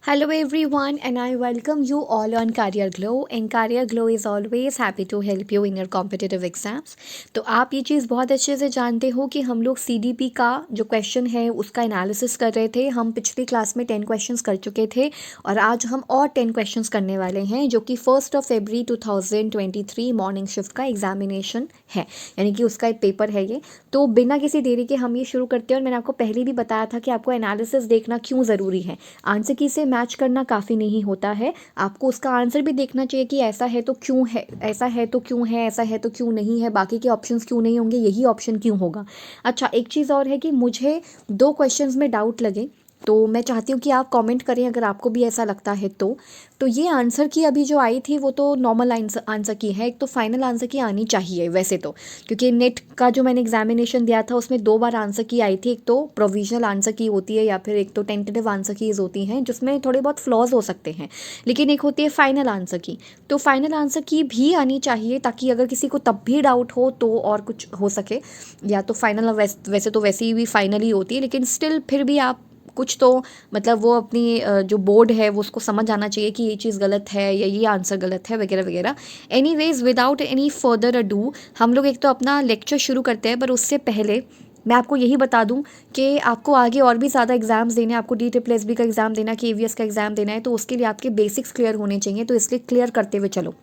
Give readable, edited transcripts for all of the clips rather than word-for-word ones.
Hello everyone and I welcome you all on Career Glow and Career Glow is always happy to help you in your competitive exams। तो आप ये चीज़ बहुत अच्छे से जानते हो कि हम लोग CDP का जो क्वेश्चन है उसका एनालिसिस कर रहे थे। हम पिछली क्लास में 10 क्वेश्चंस कर चुके थे और आज हम और 10 क्वेश्चंस करने वाले हैं जो कि 1 फरवरी 2023 मॉर्निंग शिफ्ट का एग्जामिनेशन है, यानी कि उसका एक पेपर है ये। तो बिना किसी देरी के हम ये शुरू करते हैं और मैंने आपको पहले भी बताया था कि आपको एनालिसिस देखना क्यों ज़रूरी है। आंसर की से मैच करना काफ़ी नहीं होता है, आपको उसका आंसर भी देखना चाहिए कि ऐसा है तो क्यों है, ऐसा है तो क्यों है, ऐसा है तो क्यों नहीं है, बाकी के ऑप्शंस क्यों नहीं होंगे, यही ऑप्शन क्यों होगा। अच्छा, एक चीज़ और है कि मुझे 2 क्वेश्चंस में डाउट लगे तो मैं चाहती हूँ कि आप कमेंट करें अगर आपको भी ऐसा लगता है तो ये आंसर की अभी जो आई थी वो तो नॉर्मल आंसर की है, एक तो फाइनल आंसर की आनी चाहिए वैसे तो, क्योंकि नेट का जो मैंने एग्जामिनेशन दिया था उसमें 2 बार आंसर की आई थी। एक तो प्रोविजनल आंसर की होती है या फिर एक तो टेंटेटिव आंसर कीज होती हैं जिसमें थोड़े बहुत फ्लॉज हो सकते हैं, लेकिन एक होती है फाइनल आंसर की। तो फाइनल आंसर की भी आनी चाहिए ताकि अगर किसी को तब भी डाउट हो तो और कुछ हो सके, या तो फाइनल वैसे तो वैसे ही भी फाइनल ही होती है, लेकिन स्टिल फिर भी आप कुछ तो मतलब वो अपनी जो बोर्ड है वो उसको समझ आना चाहिए कि ये चीज़ गलत है या ये आंसर गलत है वगैरह वगैरह। Anyways without any further ado हम लोग एक तो अपना लेक्चर शुरू करते हैं, पर उससे पहले मैं आपको यही बता दूं कि आपको आगे और भी ज़्यादा एग्जाम्स देने हैं, आपको DSSB का एग्ज़ाम देना है, KVS का एग्ज़ाम देना है, तो उसके लिए आपके बेसिक्स क्लियर होने चाहिए, तो इसलिए क्लियर करते हुए चलो।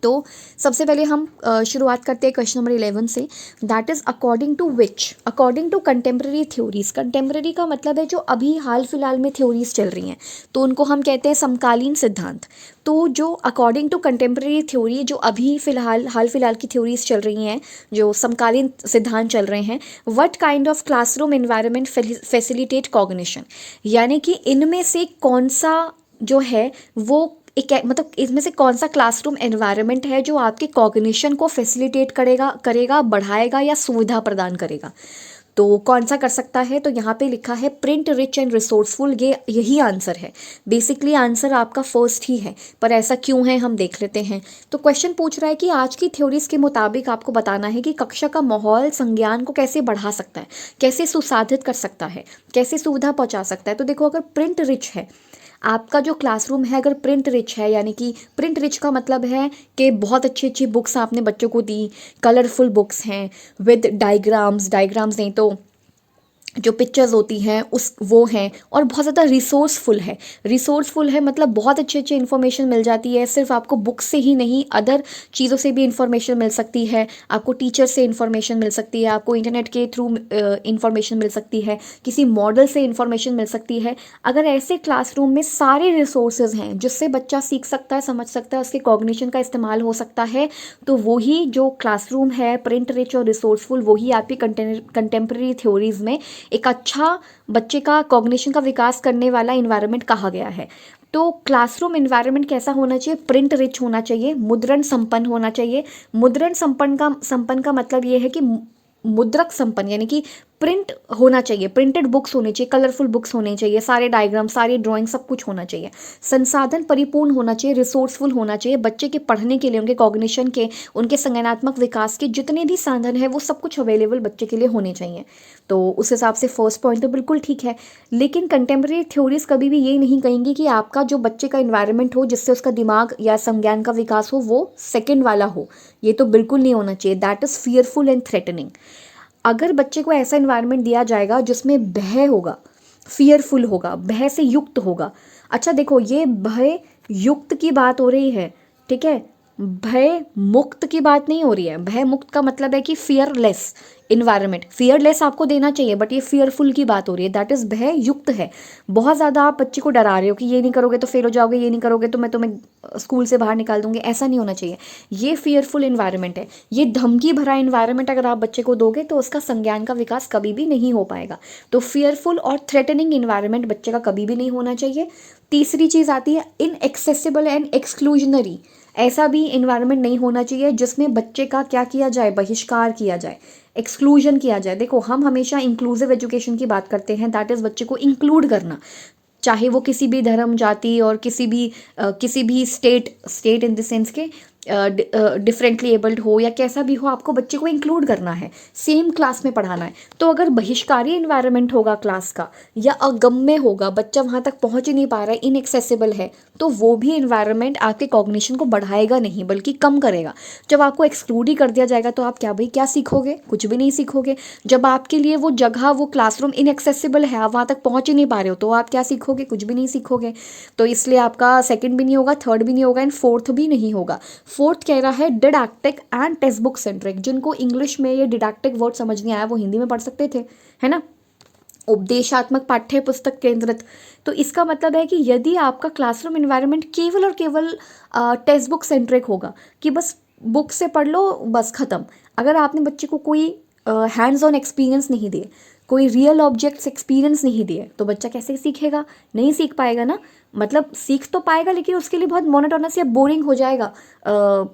तो सबसे पहले हम शुरुआत करते हैं क्वेश्चन नंबर 11 से। That is according to contemporary theories. Contemporary का मतलब है जो अभी हाल फिलहाल में थ्योरीज चल रही हैं, तो उनको हम कहते हैं समकालीन सिद्धांत। तो जो अकॉर्डिंग टू कंटेम्प्रेरी थ्योरी, जो अभी हाल फिलहाल की थ्योरीज चल रही हैं, जो समकालीन सिद्धांत चल रहे हैं, what kind of classroom environment facilitate cognition, यानी कि इनमें से कौन सा जो है वो मतलब इसमें से कौन सा क्लासरूम एनवायरनमेंट है जो आपके कॉग्निशन को फैसिलिटेट करेगा, बढ़ाएगा या सुविधा प्रदान करेगा। तो कौन सा कर सकता है, तो यहाँ पे लिखा है प्रिंट रिच एंड रिसोर्सफुल, यही आंसर है। बेसिकली आंसर आपका फर्स्ट ही है, पर ऐसा क्यों है हम देख लेते हैं। तो क्वेश्चन पूछ रहा है कि आज की थ्योरीज के मुताबिक आपको बताना है कि कक्षा का माहौल संज्ञान को कैसे बढ़ा सकता है, कैसे सुसाधित कर सकता है, कैसे सुविधा पहुंचा सकता है। तो देखो, अगर प्रिंट रिच है आपका जो क्लासरूम है, अगर प्रिंट रिच है, यानी कि प्रिंट रिच का मतलब है कि बहुत अच्छी अच्छी बुक्स आपने बच्चों को दी, कलरफुल बुक्स हैं विद डायग्राम्स नहीं तो जो पिक्चर्स होती हैं उस वो हैं, और बहुत ज़्यादा रिसोर्सफुल है मतलब बहुत अच्छी अच्छी इन्फॉर्मेशन मिल जाती है। सिर्फ आपको बुक से ही नहीं, अदर चीज़ों से भी इन्फॉर्मेशन मिल सकती है, आपको टीचर से इन्फॉर्मेशन मिल सकती है, आपको इंटरनेट के थ्रू इन्फॉर्मेशन मिल सकती है, किसी मॉडल से इन्फॉर्मेशन मिल सकती है। अगर ऐसे क्लासरूम में सारे रिसोर्सेज हैं जिससे बच्चा सीख सकता है, समझ सकता है, उसके कॉग्निशन का इस्तेमाल हो सकता है, तो वही जो क्लासरूम है प्रिंट रिच और रिसोर्सफुल, वही आपकी कंटेम्प्रेरी थ्योरीज में एक अच्छा बच्चे का कॉग्निशन का विकास करने वाला इन्वायरमेंट कहा गया है। तो क्लासरूम इन्वायरमेंट कैसा होना चाहिए, प्रिंट रिच होना चाहिए, मुद्रण संपन्न होना चाहिए। मुद्रण संपन्न का मतलब ये है कि मुद्रक संपन्न, यानी कि प्रिंट होना चाहिए, प्रिंटेड बुक्स होनी चाहिए, कलरफुल बुक्स होनी चाहिए, सारे डायग्राम, सारी ड्राइंग, सब कुछ होना चाहिए। संसाधन परिपूर्ण होना चाहिए, रिसोर्सफुल होना चाहिए, बच्चे के पढ़ने के लिए, उनके कॉग्निशन के, उनके संज्ञानात्मक विकास के जितने भी साधन है वो सब कुछ अवेलेबल बच्चे के लिए होने चाहिए। तो उस हिसाब से फर्स्ट पॉइंट तो बिल्कुल ठीक है। लेकिन कंटेम्प्रेरी थ्योरीज कभी भी ये नहीं कहेंगी कि आपका जो बच्चे का इन्वायरमेंट हो जिससे उसका दिमाग या संज्ञान का विकास हो वो सेकेंड वाला हो, ये तो बिल्कुल नहीं होना चाहिए। That is fearful and threatening. अगर बच्चे को ऐसा इन्वायरमेंट दिया जाएगा जिसमें भय होगा, फियरफुल होगा, भय से युक्त होगा। अच्छा देखो, ये भय युक्त की बात हो रही है, ठीक है, भय मुक्त की बात नहीं हो रही है। भय मुक्त का मतलब है कि फियरलेस इन्वायरमेंट, फियरलेस आपको देना चाहिए, बट ये फियरफुल की बात हो रही है, दैट इज भय युक्त है। बहुत ज़्यादा आप बच्चे को डरा रहे हो कि ये नहीं करोगे तो फेल हो जाओगे, ये नहीं करोगे तो मैं तुम्हें स्कूल से बाहर निकाल दूंगी, ऐसा नहीं होना चाहिए। ये फियरफुल इन्वायरमेंट है। ये धमकी भरा इन्वायरमेंट अगर आप बच्चे को दोगे तो उसका संज्ञान का विकास कभी भी नहीं हो पाएगा। तो फियरफुल और थ्रेटनिंग इन्वायरमेंट बच्चे का कभी भी नहीं होना चाहिए। तीसरी चीज़ आती है इनएक्सेसिबल एंड एक्सक्लूजनरी। ऐसा भी इन्वायरमेंट नहीं होना चाहिए जिसमें बच्चे का क्या किया जाए, बहिष्कार किया जाए, एक्सक्लूजन किया जाए। देखो, हम हमेशा इंक्लूसिव एजुकेशन की बात करते हैं, दैट इज़ बच्चे को इंक्लूड करना, चाहे वो किसी भी धर्म, जाति और किसी भी स्टेट इन द सेंस के डिफरेंटली एबल्ड हो या कैसा भी हो, आपको बच्चे को इंक्लूड करना है, सेम क्लास में पढ़ाना है। तो अगर बहिष्कारी इन्वायरमेंट होगा क्लास का, या अगम्य होगा, बच्चा वहाँ तक पहुँच ही नहीं पा रहा है, इनएक्सेसिबल है, तो वो भी इन्वायरमेंट आपके कॉग्निशन को बढ़ाएगा नहीं बल्कि कम करेगा। जब आपको एक्सक्लूड ही कर दिया जाएगा तो आप क्या सीखोगे? कुछ भी नहीं सीखोगे। जब आपके लिए वो जगह, वो क्लासरूम इनएक्सेसिबल है, आप वहाँ तक पहुँच ही नहीं पा रहे हो, तो आप क्या सीखोगे? कुछ भी नहीं सीखोगे। तो इसलिए आपका सेकंड भी नहीं होगा, थर्ड भी नहीं होगा, एंड फोर्थ भी नहीं होगा। फोर्थ कह रहा है didactic and text book centric. जिनको इंग्लिश में ये डिडैक्टिक वर्ड समझ नहीं आया वो हिंदी में पढ़ सकते थे, है ना। उपदेशात्मक पाठ्य पुस्तक केंद्रित। तो इसका मतलब है कि यदि आपका क्लासरूम इन्वायरमेंट केवल और केवल टेक्स्ट बुक सेंट्रिक होगा, कि बस बुक से पढ़ लो बस ख़त्म, अगर आपने बच्चे को कोई हैंड्स ऑन एक्सपीरियंस नहीं दिए, कोई रियल ऑब्जेक्ट्स एक्सपीरियंस नहीं दिए, तो बच्चा कैसे सीखेगा? नहीं सीख पाएगा ना। मतलब सीख तो पाएगा लेकिन उसके लिए बहुत मोनोटोनस या बोरिंग हो जाएगा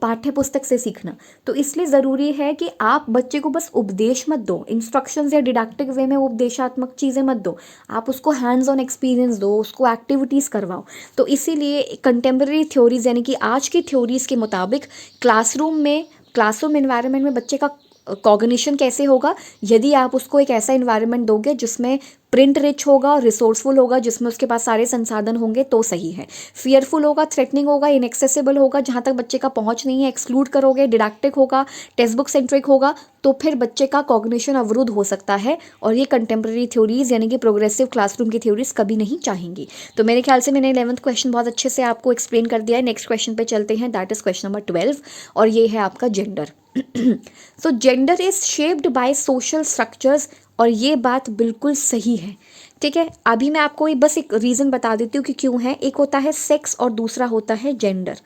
पाठ्य पुस्तक से सीखना। तो इसलिए ज़रूरी है कि आप बच्चे को बस उपदेश मत दो, इंस्ट्रक्शंस या डिडक्टिव वे में उपदेशात्मक चीज़ें मत दो, आप उसको हैंड्स ऑन एक्सपीरियंस दो, उसको एक्टिविटीज़ करवाओ। तो इसीलिए कंटेम्प्रेरी थ्योरीज यानी कि आज की थ्योरीज़ के मुताबिक क्लासरूम इन्वायरमेंट में बच्चे का कॉग्निशन कैसे होगा? यदि आप उसको एक ऐसा इन्वायरमेंट दोगे जिसमें प्रिंट रिच होगा, रिसोर्सफुल होगा, जिसमें उसके पास सारे संसाधन होंगे, तो सही है। फियरफुल होगा, थ्रेटनिंग होगा, इनएक्सेसिबल होगा, जहाँ तक बच्चे का पहुँच नहीं है, एक्सक्लूड करोगे, डिडक्टिक होगा, टेक्स्ट बुक सेंट्रिक होगा, तो फिर बच्चे का कॉग्निशन अवरुद्ध हो सकता है। और ये कंटेम्प्रेरी थ्योरीज यानी कि प्रोग्रेसिव क्लासरूम की थ्योरीज कभी नहीं चाहेंगी। तो मेरे ख्याल से मैंने 11th क्वेश्चन बहुत अच्छे से आपको एक्सप्लेन कर दिया है। नेक्स्ट क्वेश्चन पे चलते हैं, दैट इज क्वेश्चन नंबर 12, और ये है आपका gender. So gender is shaped by social structures, और ये बात बिल्कुल सही है। ठीक है, अभी मैं आपको बस एक रीज़न बता देती हूँ कि क्यों है। एक होता है सेक्स और दूसरा होता है जेंडर।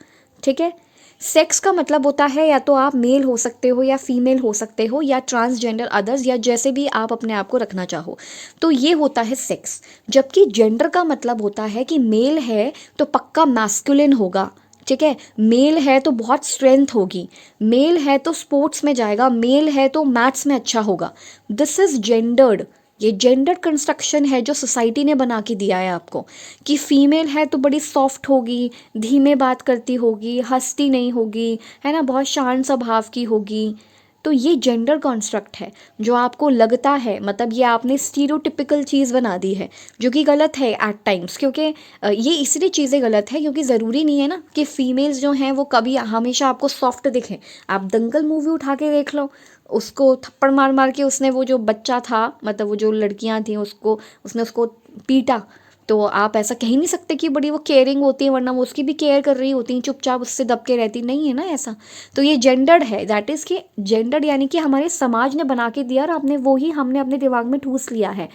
ठीक है, सेक्स का मतलब होता है या तो आप मेल हो सकते हो या फीमेल हो सकते हो या ट्रांसजेंडर अदर्स, या जैसे भी आप अपने आप को रखना चाहो, तो ये होता है सेक्स। जबकि जेंडर का मतलब होता है कि मेल है तो पक्का मैस्कुलिन होगा। ठीक है, मेल है तो बहुत स्ट्रेंथ होगी, मेल है तो स्पोर्ट्स में जाएगा, मेल है तो मैथ्स में अच्छा होगा। This is gendered. ये जेंडर कंस्ट्रक्शन है जो सोसाइटी ने बना के दिया है आपको, कि फीमेल है तो बड़ी सॉफ्ट होगी, धीमे बात करती होगी, हंसती नहीं होगी, है ना, बहुत शांत स्वभाव की होगी। तो ये जेंडर कॉन्स्ट्रक्ट है जो आपको लगता है, मतलब ये आपने स्टीरियोटिपिकल चीज़ बना दी है, जो कि गलत है एट टाइम्स। क्योंकि ये इसलिए चीज़ें गलत है क्योंकि ज़रूरी नहीं है ना कि फीमेल्स जो हैं वो कभी हमेशा आपको सॉफ्ट दिखें। आप दंगल मूवी उठा के देख लो, उसको थप्पड़ मार मार के उसने, वो जो बच्चा था, मतलब वो जो लड़कियां थी, उसने उसको पीटा, तो आप ऐसा कह ही नहीं सकते कि बड़ी वो केयरिंग होती है, वरना वो उसकी भी केयर कर रही होती हैं, चुपचाप उससे दब के रहती नहीं है ना ऐसा। तो ये जेंडर्ड है, दैट इज़ कि जेंडर्ड यानी कि हमारे समाज ने बना के दिया और हमने अपने दिमाग में ठूस लिया है।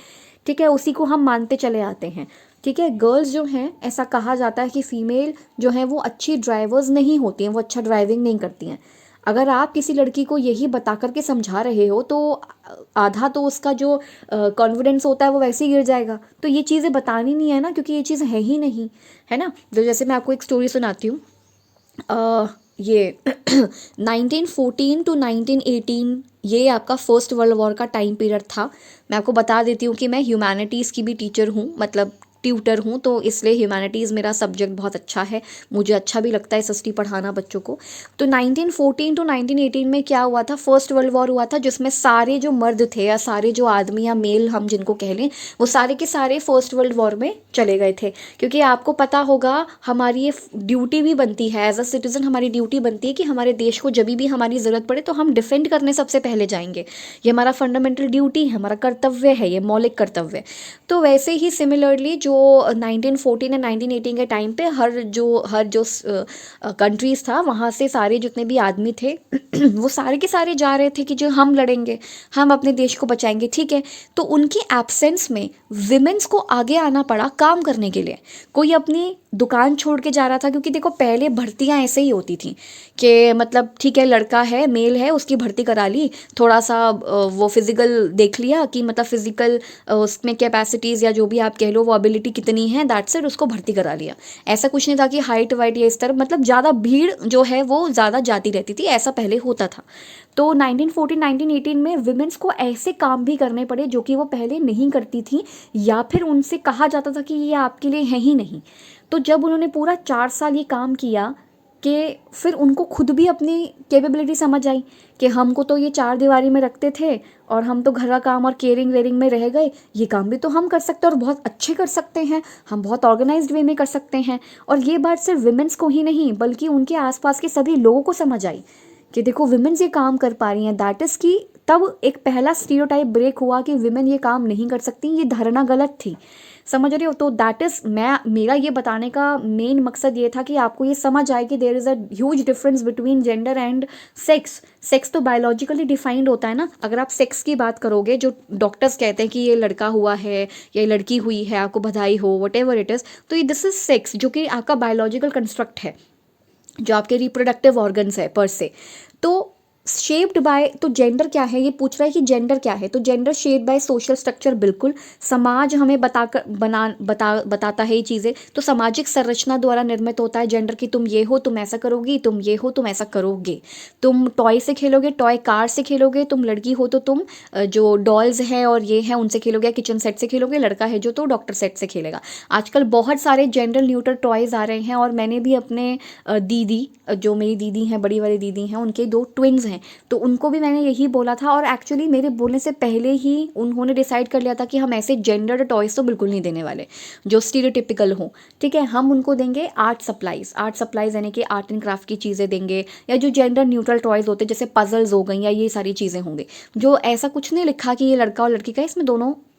ठीक है, उसी को हम मानते चले आते हैं। ठीक है, गर्ल्स जो हैं, ऐसा कहा जाता है कि फ़ीमेल जो हैं वो अच्छी ड्राइवर्स नहीं होती हैं, वो अच्छा ड्राइविंग नहीं करती हैं। अगर आप किसी लड़की को यही बता करके समझा रहे हो तो आधा तो उसका जो कॉन्फिडेंस होता है वो वैसे ही गिर जाएगा। तो ये चीज़ें बतानी नहीं है ना, क्योंकि ये चीज़ है ही नहीं, है ना। तो जैसे मैं आपको एक स्टोरी सुनाती हूँ। ये 1914 टू 1918 ये आपका फर्स्ट वर्ल्ड वॉर का टाइम पीरियड था। मैं आपको बता देती हूँ कि मैं ह्यूमैनिटीज़ की भी टीचर हूँ, मतलब ट्यूटर हूँ, तो इसलिए ह्यूमैनिटीज़ मेरा सब्जेक्ट बहुत अच्छा है, मुझे अच्छा भी लगता है एसएसटी पढ़ाना बच्चों को। तो 1914 टू 1918 में क्या हुआ था, फर्स्ट वर्ल्ड वॉर हुआ था, जिसमें सारे जो मर्द थे या सारे जो आदमी या मेल हम जिनको कह लें, वो सारे के सारे फर्स्ट वर्ल्ड वॉर में चले गए थे। क्योंकि आपको पता होगा हमारी ये ड्यूटी भी बनती है, एज अ सिटीज़न हमारी ड्यूटी बनती है कि हमारे देश को जब भी हमारी ज़रूरत पड़े तो हम डिफेंड करने सबसे पहले जाएंगे। ये हमारा फंडामेंटल ड्यूटी है, हमारा कर्तव्य है, ये मौलिक कर्तव्य। तो वैसे ही सिमिलरली जो 1914 और 1918 के टाइम पे हर जो कंट्रीज़ था, वहाँ से सारे जितने भी आदमी थे वो सारे के सारे जा रहे थे कि जो हम लड़ेंगे, हम अपने देश को बचाएंगे। ठीक है, तो उनकी एब्सेंस में विमेंस को आगे आना पड़ा काम करने के लिए। कोई अपनी दुकान छोड़ के जा रहा था, क्योंकि देखो पहले भर्तियां ऐसे ही होती थी कि मतलब ठीक है, लड़का है, मेल है, उसकी भर्ती करा ली, थोड़ा सा वो फिजिकल देख लिया कि मतलब फिजिकल उसमें कैपेसिटीज़ या जो भी आप कह लो वो एबिलिटी कितनी है, दैट्स इट, उसको भर्ती करा लिया। ऐसा कुछ नहीं था कि हाइट वाइट या इस तरह, मतलब ज़्यादा भीड़ जो है वो ज़्यादा जाती रहती थी, ऐसा पहले होता था। तो 1914-1918 में विमेंस को ऐसे काम भी करने पड़े जो कि वो पहले नहीं करती थी, या फिर उनसे कहा जाता था कि ये आपके लिए है ही नहीं। तो जब उन्होंने पूरा 4 साल ये काम किया, कि फिर उनको खुद भी अपनी कैपेबिलिटी समझ आई कि हमको तो ये चार दीवारी में रखते थे और हम तो घर का काम और केयरिंग वेयरिंग में रह गए, ये काम भी तो हम कर सकते हैं और बहुत अच्छे कर सकते हैं, हम बहुत ऑर्गेनाइज्ड वे में कर सकते हैं। और ये बात सिर्फ विमेंस को ही नहीं बल्कि उनके आसपास के सभी लोगों को समझ आई कि देखो विमेंस ये काम कर पा रही हैं। दैट इज़ कि तब एक पहला स्टीरियोटाइप ब्रेक हुआ कि विमेन ये काम नहीं कर सकती, ये धारणा गलत थी। समझ रहे हो? तो दैट इज़ मेरा ये बताने का मेन मकसद ये था कि आपको ये समझ आए कि there is a huge difference between gender and sex. Sex तो बायोलॉजिकली डिफाइंड होता है ना। अगर आप सेक्स की बात करोगे, जो डॉक्टर्स कहते हैं कि ये लड़का हुआ है या लड़की हुई है, आपको बधाई हो, वट एवर इट इज़, तो ये दिस इज सेक्स, जो कि आपका बायोलॉजिकल कंस्ट्रक्ट है, जो आपके रिप्रोडक्टिव ऑर्गन्स है पर से। तो शेप्ड बाय, तो जेंडर क्या है, ये पूछ रहा है कि जेंडर क्या है। तो gender shaped by social structure, बिल्कुल समाज हमें बताता है ये चीज़ें। तो सामाजिक संरचना द्वारा निर्मित होता है जेंडर, कि तुम ये हो तुम ऐसा करोगी, तुम ये हो तुम ऐसा करोगे, तुम टॉय से खेलोगे, टॉय कार से खेलोगे, तुम लड़की हो तो तुम जो डॉल्स है और ये है उनसे खेलोगे, किचन सेट से खेलोगे, लड़का है जो तो डॉक्टर सेट से खेलेगा। आजकल बहुत सारे जेंडर न्यूट्रल टॉयज़ आ रहे हैं और मैंने भी अपने दीदी, जो मेरी दीदी हैं, बड़ी वाली दीदी हैं, उनके दो ट्विन्स हैं, तो उनको भी मैंने यही बोला था। और एक्चुअली मेरे बोलने से पहले ही उन्होंने डिसाइड कर लिया था कि हम ऐसे जेंडर्ड टॉयज़ तो बिल्कुल नहीं देने वाले जो स्टीरियोटिपिकल हों। ठीक है, हम उनको देंगे आर्ट सप्लाइज़ यानी कि आर्ट एंड क्राफ्ट की चीज़ें देंगे, या जो जेंडर न्यूट्रल टॉयज़ होते हैं जैसे पजल्स हो गई या ये सारी चीज़ें होंगे, जो ऐसा कुछ नहीं लिखा कि ये लड़का और लड़की का,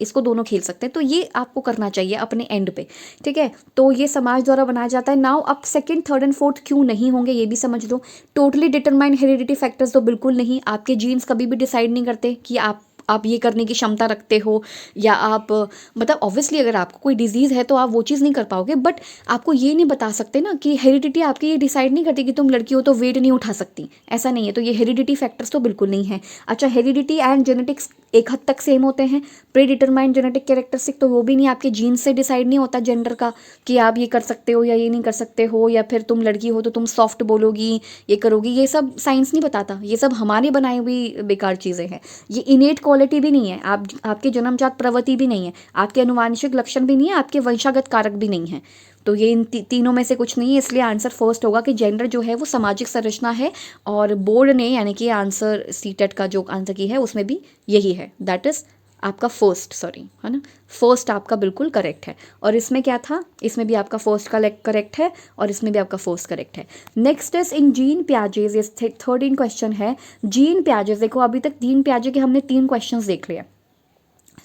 इसको दोनों खेल सकते हैं। तो ये आपको करना चाहिए अपने एंड पे। ठीक है, तो ये समाज द्वारा बनाया जाता है। नाउ अब सेकंड, थर्ड एंड फोर्थ क्यों नहीं होंगे ये भी समझ लो। टोटली डिटरमाइंड हेरिडिटी फैक्टर्स तो बिल्कुल नहीं, आपके जीन्स कभी भी डिसाइड नहीं करते कि आप ये करने की क्षमता रखते हो, या आप मतलब ऑब्वियसली अगर आपको कोई डिजीज़ है तो आप वो चीज़ नहीं कर पाओगे, बट आपको ये नहीं बता सकते ना कि हेरिडिटी आपकी ये डिसाइड नहीं करती कि तुम लड़की हो तो वेट नहीं उठा सकती, ऐसा नहीं है। तो ये हेरिडिटी फैक्टर्स तो बिल्कुल नहीं है। अच्छा, हेरिडिटी एंड जेनेटिक्स एक हद तक सेम होते हैं। प्री डिटरमाइंड जेनेटिक कैरेक्टरिस्टिक तो वो भी नहीं, आपके जीन्स से डिसाइड नहीं होता जेंडर का कि आप ये कर सकते हो या ये नहीं कर सकते हो, या फिर तुम लड़की हो तो तुम सॉफ्ट बोलोगी, ये करोगी, ये सब साइंस नहीं बताता। ये सब हमारी बनाई हुई बेकार चीज़ें हैं। ये इनेट क्वालिटी भी नहीं है, आपके जन्मजात प्रवृत्ति भी नहीं है, आपके अनुवांशिक लक्षण भी नहीं है, आपके वंशागत कारक भी नहीं है। तो ये इन तीनों में से कुछ नहीं है, इसलिए आंसर फर्स्ट होगा कि जेंडर जो है वो सामाजिक संरचना है। और बोर्ड ने यानी कि आंसर सीटेट का जो आंसर की है उसमें भी यही है, दैट इज़ आपका फर्स्ट, सॉरी, है ना, फर्स्ट आपका बिल्कुल करेक्ट है। और इसमें क्या था, इसमें भी आपका फर्स्ट का करेक्ट है और इसमें भी आपका फर्स्ट करेक्ट है। नेक्स्ट इज इन जीन पियाजेज, ये 13 क्वेश्चन है। जीन पियाजेज, देखो अभी तक जीन पियाजे के हमने 3 क्वेश्चन देख लिए।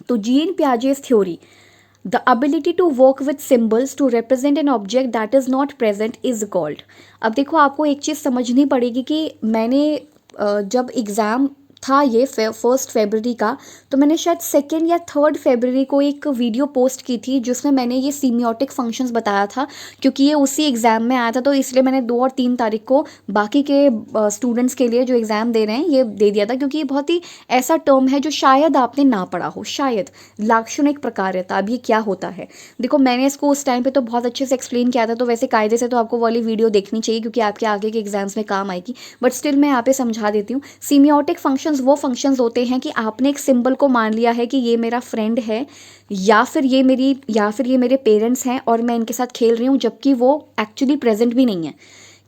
तो Jean Piaget's theory, the ability to work with symbols to represent an object that is not present is called। अब देखो आपको एक चीज़ समझनी पड़ेगी कि मैंने जब एग्ज़ाम था ये 1 फरवरी का, तो मैंने शायद 2 या 3 फरवरी को एक वीडियो पोस्ट की थी जिसमें मैंने ये सीमियोटिक फंक्शंस बताया था, क्योंकि ये उसी एग्ज़ाम में आया था। तो इसलिए मैंने 2 और 3 तारीख को बाकी के स्टूडेंट्स के लिए जो एग्ज़ाम दे रहे हैं ये दे दिया था, क्योंकि ये बहुत ही ऐसा टर्म है जो शायद आपने ना पढ़ा हो, शायद लाक्षणिक प्रकार्यता। अब ये क्या होता है, देखो मैंने इसको उस टाइम पे तो बहुत अच्छे से एक्सप्लेन किया था, तो वैसे कायदे से तो आपको वाली वीडियो देखनी चाहिए क्योंकि आपके आगे के एग्जाम्स में काम आएगी, बट स्टिल मैं यहाँ पे समझा देती हूँ। सीमियोटिक फंक्शंस वो फंक्शंस होते हैं कि आपने एक सिंबल को मान लिया है कि ये मेरा फ्रेंड है, या फिर ये मेरे पेरेंट्स हैं और मैं इनके साथ खेल रही हूँ, जबकि वो एक्चुअली प्रेजेंट भी नहीं है।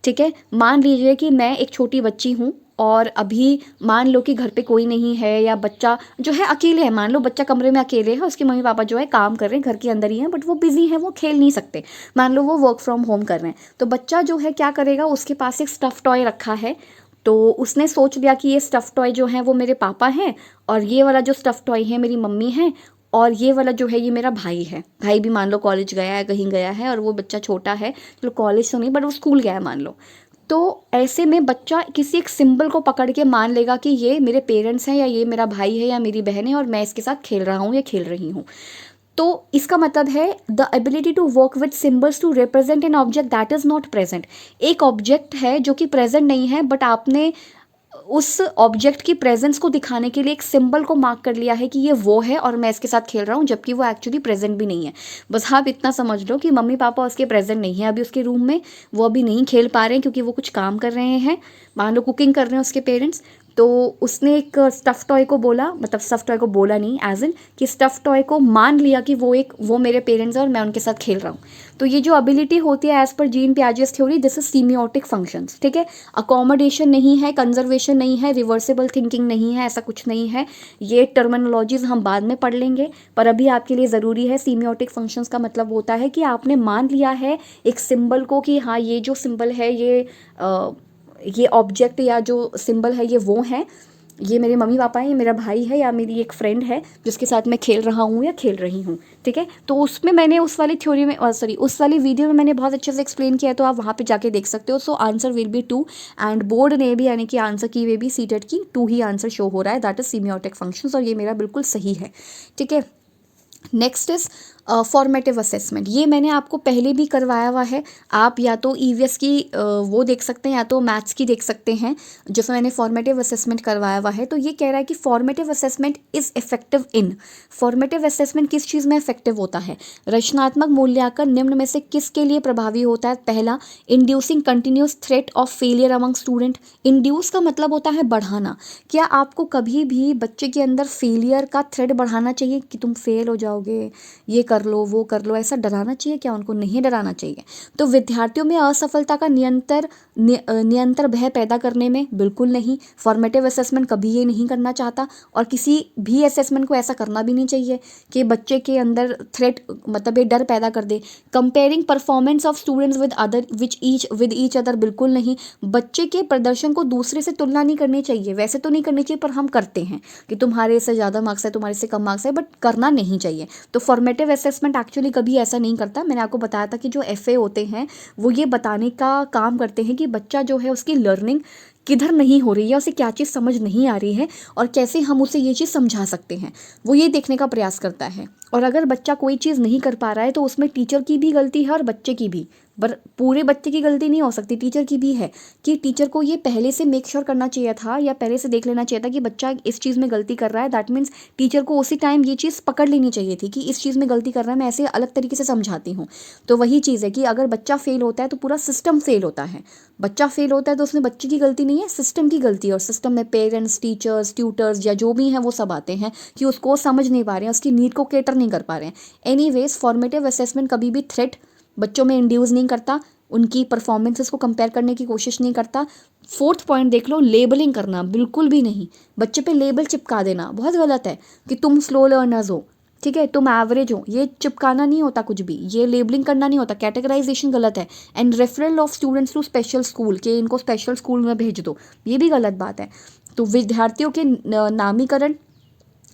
ठीक है, मान लीजिए कि मैं एक छोटी बच्ची हूँ और अभी मान लो कि घर पे कोई नहीं है, या बच्चा जो है अकेले है, मान लो बच्चा कमरे में अकेले है, उसके मम्मी पापा जो है काम कर रहे हैं, घर के अंदर ही हैं, बट वो बिजी हैं, वो खेल नहीं सकते, मान लो वो वर्क फ्रॉम होम कर रहे हैं। तो बच्चा जो है क्या करेगा, उसके पास एक स्टफ़ टॉय रखा है, तो उसने सोच लिया कि ये स्टफ़ टॉय जो है वो मेरे पापा हैं, और ये वाला जो स्टफ़ टॉय है मेरी मम्मी है, और ये वाला जो है ये मेरा भाई है। भाई भी मान लो कॉलेज गया है, कहीं गया है, और वो बच्चा छोटा है, चलो कॉलेज तो नहीं बट वो स्कूल गया है मान लो। तो ऐसे में बच्चा किसी एक सिंबल को पकड़ के मान लेगा कि ये मेरे पेरेंट्स हैं, या ये मेरा भाई है, या मेरी बहन है, और मैं इसके साथ खेल रहा हूँ या खेल रही हूँ। तो इसका मतलब है the ability to work with symbols to represent an object that is not present. एक ऑब्जेक्ट है जो कि प्रेजेंट नहीं है, बट आपने उस ऑब्जेक्ट की प्रेजेंस को दिखाने के लिए एक सिंबल को मार्क कर लिया है कि ये वो है और मैं इसके साथ खेल रहा हूँ, जबकि वो एक्चुअली प्रेजेंट भी नहीं है। बस आप इतना समझ लो कि मम्मी पापा उसके प्रेजेंट नहीं है अभी उसके रूम में, वो अभी नहीं खेल पा रहे हैं क्योंकि वो कुछ काम कर रहे हैं, मान लो कुकिंग कर रहे हैं उसके पेरेंट्स। तो उसने एक स्टफ़ टॉय को बोला, मतलब स्टफ़ टॉय को बोला नहीं, एज इन कि स्टफ़ टॉय को मान लिया कि वो मेरे पेरेंट्स हैं और मैं उनके साथ खेल रहा हूँ। तो ये जो एबिलिटी होती है एज पर Jean Piaget's theory, this is semiotic functions, ठीक है। अकोमोडेशन नहीं है, कंजर्वेशन नहीं है, रिवर्सिबल थिंकिंग नहीं है, ऐसा कुछ नहीं है। ये टर्मिनोलॉजीज हम बाद में पढ़ लेंगे, पर अभी आपके लिए ज़रूरी है। सीमियोटिक फंक्शंस का मतलब होता है कि आपने मान लिया है एक सिंबल को कि हाँ ये जो सिंबल है ये ऑब्जेक्ट या जो सिंबल है ये वो है, ये मेरे मम्मी पापा हैं, ये मेरा भाई है या मेरी एक फ्रेंड है जिसके साथ मैं खेल रहा हूँ या खेल रही हूँ, ठीक है। तो उसमें मैंने उस वाली थ्योरी में उस वाली वीडियो में मैंने बहुत अच्छे से एक्सप्लेन किया है, तो आप वहाँ पे जाके देख सकते हो। So answer will be 2 and board ने भी यानी कि आंसर की वे भी सीटेट की 2 ही आंसर शो हो रहा है, दैट इज सीमियोटिक फंक्शंस, और ये मेरा बिल्कुल सही है, ठीक है। Next is formative assessment. ये मैंने आपको पहले भी करवाया हुआ है, आप या तो ईवीएस की वो देख सकते हैं या तो मैथ्स की देख सकते हैं जिसमें मैंने फॉर्मेटिव असेसमेंट करवाया हुआ है। तो ये कह रहा है कि formative assessment is effective in, formative assessment किस चीज़ में इफेक्टिव होता है? रचनात्मक मूल्यांकन निम्न में से किसके लिए प्रभावी होता है? पहला, inducing continuous threat of failure among student. Induce का मतलब होता है बढ़ाना। क्या आपको कभी भी बच्चे के अंदर फेलियर का थ्रेट बढ़ाना चाहिए कि तुम फेल हो जाओगे, ये कर लो वो कर लो, ऐसा डराना चाहिए क्या उनको? नहीं डराना चाहिए। तो विद्यार्थियों में असफलता का निरंतर भय पैदा करने में बिल्कुल नहीं, फॉर्मेटिव असेसमेंट कभी ये नहीं करना चाहता, और किसी भी असेसमेंट को ऐसा करना भी नहीं चाहिए कि बच्चे के अंदर थ्रेट मतलब ये डर पैदा कर दे। Comparing performance of students with each other, बिल्कुल नहीं। बच्चे के प्रदर्शन को दूसरे से तुलना नहीं करनी चाहिए, वैसे तो नहीं करनी चाहिए पर हम करते हैं कि तुम्हारे से ज़्यादा मार्क्स है, तुम्हारे से कम मार्क्स है, बट करना नहीं चाहिए। तो फॉर्मेटिव असेसमेंट एक्चुअली कभी ऐसा नहीं करता। मैंने आपको बताया था कि जो एफए होते हैं वो ये बताने का काम करते हैं कि बच्चा जो है उसकी लर्निंग किधर नहीं हो रही है, उसे क्या चीज़ समझ नहीं आ रही है और कैसे हम उसे ये चीज़ समझा सकते हैं, वो ये देखने का प्रयास करता है। और अगर बच्चा कोई चीज़ नहीं कर पा रहा है तो उसमें टीचर की भी गलती है और बच्चे की भी, पर पूरे बच्चे की गलती नहीं हो सकती, टीचर की भी है कि टीचर को ये पहले से मेक श्योर करना चाहिए था या पहले से देख लेना चाहिए था कि बच्चा इस चीज़ में गलती कर रहा है। दैट मीन्स टीचर को उसी टाइम ये चीज़ पकड़ लेनी चाहिए थी कि इस चीज़ में गलती कर रहा है, मैं ऐसे अलग तरीके से समझाती हूँ। तो वही चीज़ है कि अगर बच्चा फेल होता है तो पूरा सिस्टम फेल होता है। बच्चा फेल होता है तो उसमें बच्चे की गलती नहीं है, सिस्टम की गलती है, और सिस्टम में पेरेंट्स, टीचर्स, ट्यूटर्स या जो भी हैं वो सब आते हैं कि उसको समझ नहीं पा रहे हैं, उसकी नीड को केटर नहीं कर पा रहे हैं। एनीवेज फॉर्मेटिव असेसमेंट कभी भी थ्रेट बच्चों में इंड्यूस नहीं करता, उनकी परफॉर्मेंसेस को कंपेयर करने की कोशिश नहीं करता। 4th पॉइंट देख लो, लेबलिंग करना बिल्कुल भी नहीं। बच्चे पे लेबल चिपका देना बहुत गलत है कि तुम स्लो लर्नर्स हो, ठीक है, तुम एवरेज हो, ये चिपकाना नहीं होता कुछ भी, ये लेबलिंग करना नहीं होता, कैटेगराइजेशन गलत है। And referral of students to special school, के इनको स्पेशल स्कूल में भेज दो, ये भी गलत बात है। तो विद्यार्थियों के नामीकरण,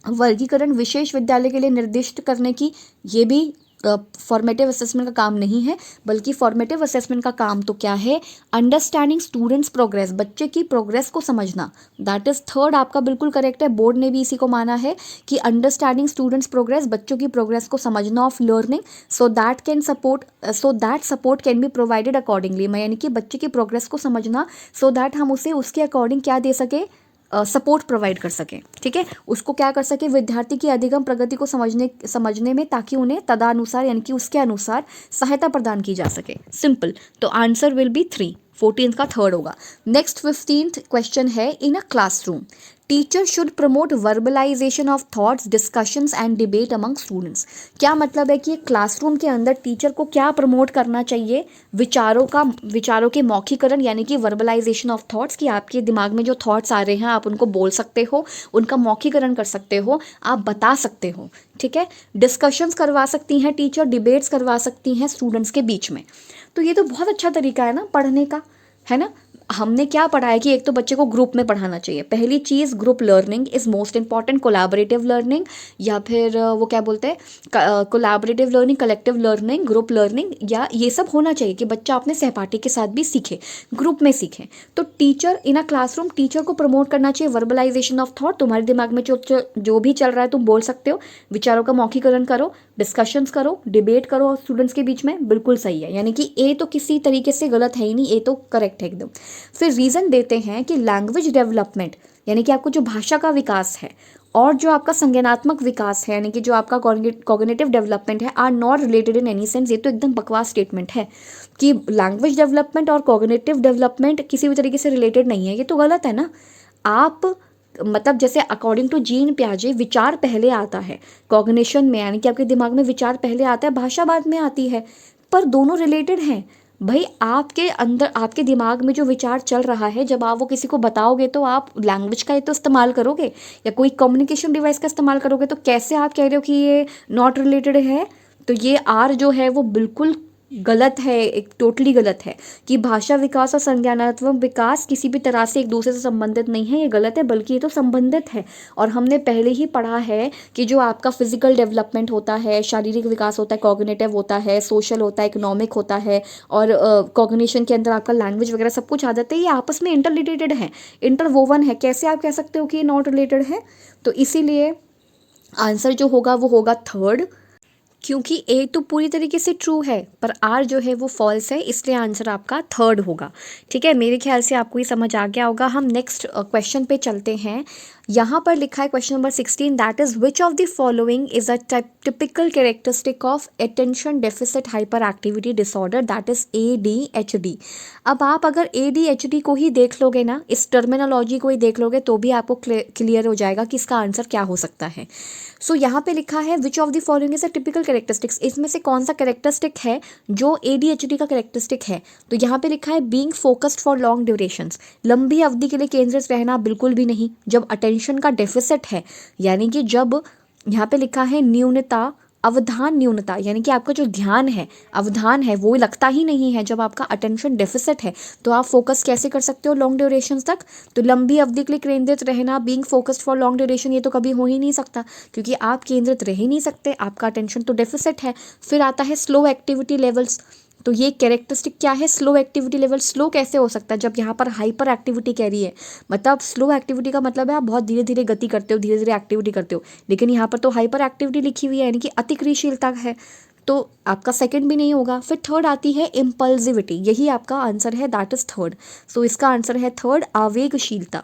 वर्गीकरण विशेष विद्यालय के लिए निर्दिष्ट करने की, ये भी फॉर्मेटिव असेसमेंट का काम नहीं है, बल्कि फॉर्मेटिव असेसमेंट का काम तो क्या है? अंडरस्टैंडिंग स्टूडेंट्स प्रोग्रेस, बच्चे की प्रोग्रेस को समझना। दैट इज 3rd आपका बिल्कुल करेक्ट है, बोर्ड ने भी इसी को माना है कि अंडरस्टैंडिंग स्टूडेंट्स प्रोग्रेस, बच्चों की प्रोग्रेस को समझना of learning, so that support can be provided accordingly. यानी कि बच्चे की प्रोग्रेस को समझना सो दैट हम उसे उसके अकॉर्डिंग क्या दे सके, सपोर्ट प्रोवाइड कर सकें, ठीक है, उसको क्या कर सके, विद्यार्थी की अधिगम प्रगति को समझने में, ताकि उन्हें तदानुसार यानी कि उसके अनुसार सहायता प्रदान की जा सके। सिंपल। तो आंसर विल बी 3, 14th का 3rd होगा। नेक्स्ट 15th क्वेश्चन है, in a classroom teacher should promote verbalization of thoughts, discussions and debate among students. क्या मतलब है कि क्लासरूम के अंदर टीचर को क्या प्रमोट करना चाहिए? विचारों के मौखिकरण यानी कि वर्बलाइजेशन ऑफ थॉट्स, कि आपके दिमाग में जो थॉट्स आ रहे हैं आप उनको बोल सकते हो, उनका मौखिकरण कर सकते हो, आप बता सकते हो, ठीक है। डिस्कशंस करवा सकती हैं टीचर, डिबेट्स करवा सकती हैं स्टूडेंट्स के बीच में। तो ये तो बहुत अच्छा तरीका है ना पढ़ने का, है ना। हमने क्या पढ़ा है कि एक तो बच्चे को ग्रुप में पढ़ाना चाहिए, पहली चीज़ group learning is most important, collaborative learning, या फिर वो क्या बोलते हैं, collaborative learning, collective learning, group learning, या ये सब होना चाहिए कि बच्चा अपने सहपाठी के साथ भी सीखे, ग्रुप में सीखे। तो teacher in a classroom, teacher को प्रमोट करना चाहिए वर्बलाइजेशन ऑफ थॉट, तुम्हारे दिमाग में जो भी चल रहा है तुम बोल सकते हो, विचारों का मौखिकरण करो, डिस्कशंस करो, डिबेट करो स्टूडेंट्स के बीच में, बिल्कुल सही है। यानी कि ए तो किसी तरीके से गलत है ही नहीं, ए तो करेक्ट है एकदम। फिर रीज़न देते हैं कि लैंग्वेज डेवलपमेंट यानी कि आपको जो भाषा का विकास है और जो आपका संज्ञानात्मक विकास है यानी कि जो आपका कॉग्निटिव डेवलपमेंट है, are not related in any sense. ये तो एकदम बकवास स्टेटमेंट है कि लैंग्वेज डेवलपमेंट और कॉग्निटिव डेवलपमेंट किसी भी तरीके से रिलेटेड नहीं है, ये तो गलत है ना। आप मतलब जैसे अकॉर्डिंग टू जीन पियाजे विचार पहले आता है कॉग्निशन में, यानी कि आपके दिमाग में विचार पहले आता है, भाषा बाद में आती है, पर दोनों रिलेटेड हैं। भाई आपके अंदर आपके दिमाग में जो विचार चल रहा है, जब आप वो किसी को बताओगे तो आप लैंग्वेज का ही तो इस्तेमाल करोगे या कोई कम्युनिकेशन डिवाइस का इस्तेमाल करोगे। तो कैसे आप कह रहे हो कि ये नॉट रिलेटेड है? तो ये आर जो है वो बिल्कुल गलत है, एक टोटली गलत है कि भाषा विकास और संज्ञानात्मक विकास किसी भी तरह से एक दूसरे से संबंधित नहीं है, ये गलत है, बल्कि ये तो संबंधित है। और हमने पहले ही पढ़ा है कि जो आपका फिजिकल डेवलपमेंट होता है, शारीरिक विकास होता है, कॉग्निटिव होता है, सोशल होता है, इकोनॉमिक होता है, और कॉग्निशन के अंदर आपका लैंग्वेज वगैरह सब कुछ आ जाता है, ये आपस में इंटर रिलेटेड है, इंटरवोवन है। कैसे आप कह सकते हो कि ये नॉट रिलेटेड है? तो इसीलिए आंसर जो होगा वो होगा थर्ड, क्योंकि ए तो पूरी तरीके से ट्रू है पर आर जो है वो फॉल्स है, इसलिए आंसर आपका थर्ड होगा। ठीक है, मेरे ख्याल से आपको ये समझ आ गया होगा। हम नेक्स्ट क्वेश्चन पे चलते हैं। यहाँ पर लिखा है question number 16, that is which of the following is a typical characteristic of attention deficit hyper activity disorder, that is ADHD। अब आप अगर ADHD को ही देख लोगे ना, इस टर्मिनोलॉजी को ही देख लोगे, तो भी आपको क्लियर हो जाएगा कि इसका आंसर क्या हो सकता है। सो यहाँ पे लिखा है विच of the following is a typical characteristics, इसमें से कौन सा कैरेक्टरिस्टिक है जो ADHD का कैरेक्टरिस्टिक है? तो यहाँ पे लिखा है being focused for long durations, लंबी अवधि के लिए केंद्रित रहना, बिल्कुल भी नहीं। जब अटेंशन का डेफिसिट है, यानी कि जब यहाँ पे लिखा है न्यूनता, अवधान न्यूनता, यानी कि आपका जो ध्यान है, अवधान है, वो लगता ही नहीं है। जब आपका अटेंशन डेफिसिट है तो आप फोकस कैसे कर सकते हो लॉन्ग ड्यूरेशन तक? तो लंबी अवधि के लिए केंद्रित रहना, being focused for long duration, ये तो कभी हो ही नहीं सकता, क्योंकि आप केंद्रित रह ही नहीं सकते, आपका अटेंशन तो डेफिसिट है। फिर आता है स्लो एक्टिविटी लेवल्स, तो ये कैरेक्टरिस्टिक क्या है? Slow activity level. स्लो कैसे हो सकता है जब यहाँ पर हाइपर एक्टिविटी कह रही है? मतलब स्लो एक्टिविटी का मतलब है आप बहुत धीरे धीरे गति करते हो, धीरे धीरे एक्टिविटी करते हो, लेकिन यहाँ पर तो हाइपर एक्टिविटी लिखी हुई है, यानी कि अतिक्रियाशीलता है, तो आपका सेकंड भी नहीं होगा। फिर थर्ड आती है इम्पल्सिविटी, यही आपका आंसर है, दैट इज थर्ड। सो इसका आंसर है थर्ड, आवेगशीलता,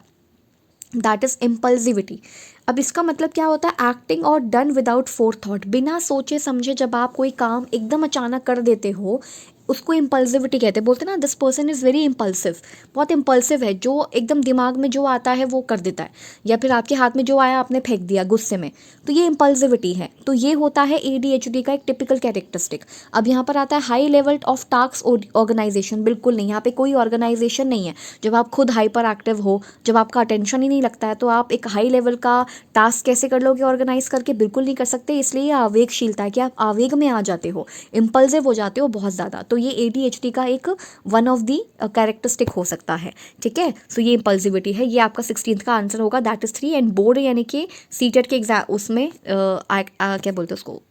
दैट इज इम्पल्सिविटी। अब इसका मतलब क्या होता है? एक्टिंग और डन विदाउट फोर थॉट, बिना सोचे समझे जब आप कोई काम एकदम अचानक कर देते हो, उसको इम्पल्सिविटी कहते हैं। बोलते हैं ना this person is very impulsive, बहुत इम्पल्सिव है, जो एकदम दिमाग में जो आता है वो कर देता है, या फिर आपके हाथ में जो आया आपने फेंक दिया गुस्से में, तो ये इम्पल्सिविटी है। तो ये होता है ADHD का एक टिपिकल कैरेक्टरिस्टिक। अब यहाँ पर आता है high level of task organisation, बिल्कुल नहीं, यहाँ पे कोई ऑर्गेनाइजेशन नहीं है। जब आप खुद हाइपर एक्टिव हो, जब आपका अटेंशन ही नहीं लगता है, तो आप एक हाई लेवल का टास्क कैसे कर लोगे ऑर्गेनाइज करके? बिल्कुल नहीं कर सकते। इसलिए ये आवेगशीलता है कि आप आवेग में आ जाते हो, इम्पल्सिव हो जाते हो बहुत ज़्यादा। तो ये ADHD का एक वन ऑफ दी कैरेक्टरिस्टिक हो सकता है। ठीक है, सो ये इम्पल्सिविटी है, ये आपका 16th का आंसर होगा, दैट इज 3। एंड बोर्ड यानी कि सीटेट के एग्जाम उसमें क्या बोलते हैं उसको,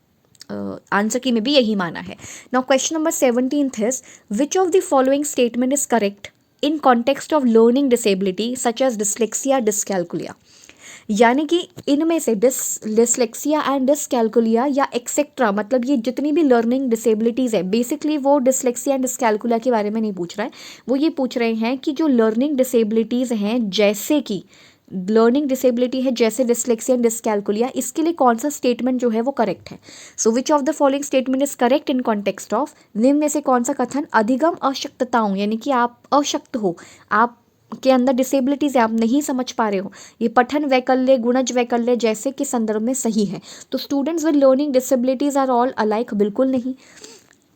आंसर की में भी यही माना है। Now question number 17 is which of the following statement is correct in context of learning disability such as dyslexia, dyscalculia, यानी कि इनमें से डिसलेक्सिया एंड डिसकैलकुलिया या एक्सेट्रा, मतलब ये जितनी भी लर्निंग डिसेबिलिटीज़ है, बेसिकली वो डिसलेक्सिया एंड डिसकैलकुलिया के बारे में नहीं पूछ रहा है, वो ये पूछ रहे हैं कि जो लर्निंग डिसेबिलिटीज़ हैं, जैसे कि लर्निंग डिसेबिलिटी है जैसे डिसलेक्सिया एंड डिसकैलकुलिया, इसके लिए कौन सा स्टेटमेंट जो है वो करेक्ट है। So which of the following statement is correct in context of, निम्न में से कौन सा कथन अधिगम अशक्तताओं, यानी कि आप अशक्त हो, आप के अंदर डिसेबिलिटीज है, आप नहीं समझ पा रहे हो, ये पठन वैकल्य, गुणज वैकल्य जैसे के संदर्भ में सही है। तो students with learning disabilities are all alike, बिल्कुल नहीं।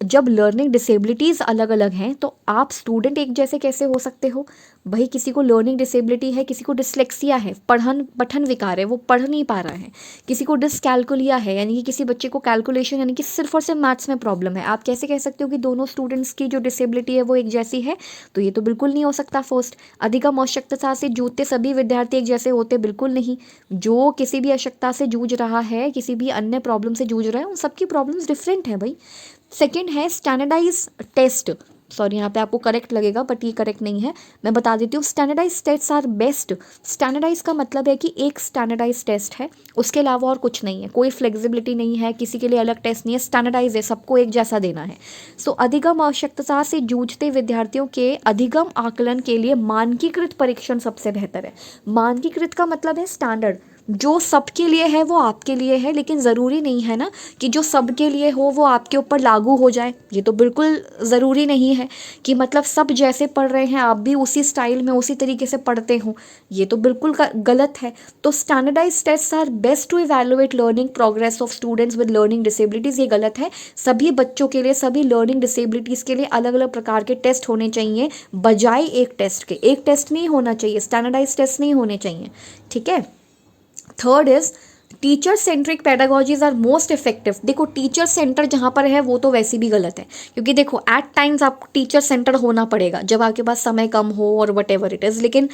जब लर्निंग डिसेबिलिटीज़ अलग अलग हैं तो आप स्टूडेंट एक जैसे कैसे हो सकते हो? भाई किसी को लर्निंग डिसेबिलिटी है, किसी को डिसलेक्सिया है, पठन विकार है, वो पढ़ नहीं पा रहा है, किसी को डिसकैलकुलिया है, यानी कि किसी बच्चे को कैलकुलेशन यानी कि सिर्फ और सिर्फ मैथ्स में प्रॉब्लम है। आप कैसे कह सकते हो कि दोनों स्टूडेंट्स की जो डिसेबिलिटी है वो एक जैसी है? तो ये तो बिल्कुल नहीं हो सकता। फर्स्ट, अधिगम अशक्तता से जूझते सभी विद्यार्थी एक जैसे होते, बिल्कुल नहीं। जो किसी भी अशक्तता से जूझ रहा है, किसी भी अन्य प्रॉब्लम से जूझ रहा है, उन सबकी प्रॉब्लम्स डिफरेंट है भाई। सेकेंड है स्टैंडर्डाइज टेस्ट, सॉरी यहाँ पे आपको करेक्ट लगेगा बट ये करेक्ट नहीं है, मैं बता देती हूँ। Standardise test are best. Standardise का मतलब है कि एक स्टैंडर्डाइज टेस्ट है, उसके अलावा और कुछ नहीं है, कोई फ्लेक्सिबिलिटी नहीं है, किसी के लिए अलग टेस्ट नहीं है, स्टैंडर्डाइज है, सबको एक जैसा देना है। सो अधिगम आवश्यकता से जूझते विद्यार्थियों के अधिगम आकलन के लिए मानकीकृत परीक्षण सबसे बेहतर है। मानकीकृत का मतलब है स्टैंडर्ड, जो सबके लिए है वो आपके लिए है, लेकिन ज़रूरी नहीं है ना कि जो सबके लिए हो वो आपके ऊपर लागू हो जाए। ये तो बिल्कुल ज़रूरी नहीं है कि मतलब सब जैसे पढ़ रहे हैं आप भी उसी स्टाइल में उसी तरीके से पढ़ते हो, ये तो बिल्कुल गलत है। तो standardise test are best to evaluate learning progress of students with learning disabilities, ये गलत है। सभी बच्चों के लिए, सभी लर्निंग डिसेबिलिटीज़ के लिए अलग अलग प्रकार के टेस्ट होने चाहिए, बजाय एक टेस्ट के। एक टेस्ट नहीं होना चाहिए, स्टैंडर्डाइज टेस्ट नहीं होने चाहिए, ठीक है। Third is teacher centric pedagogies are most effective. देखो टीचर सेंटर जहाँ पर है वो तो वैसे भी गलत है, क्योंकि देखो एट टाइम्स आपको टीचर सेंटर होना पड़ेगा जब आपके पास समय कम हो और वट एवर इट इज़, लेकिन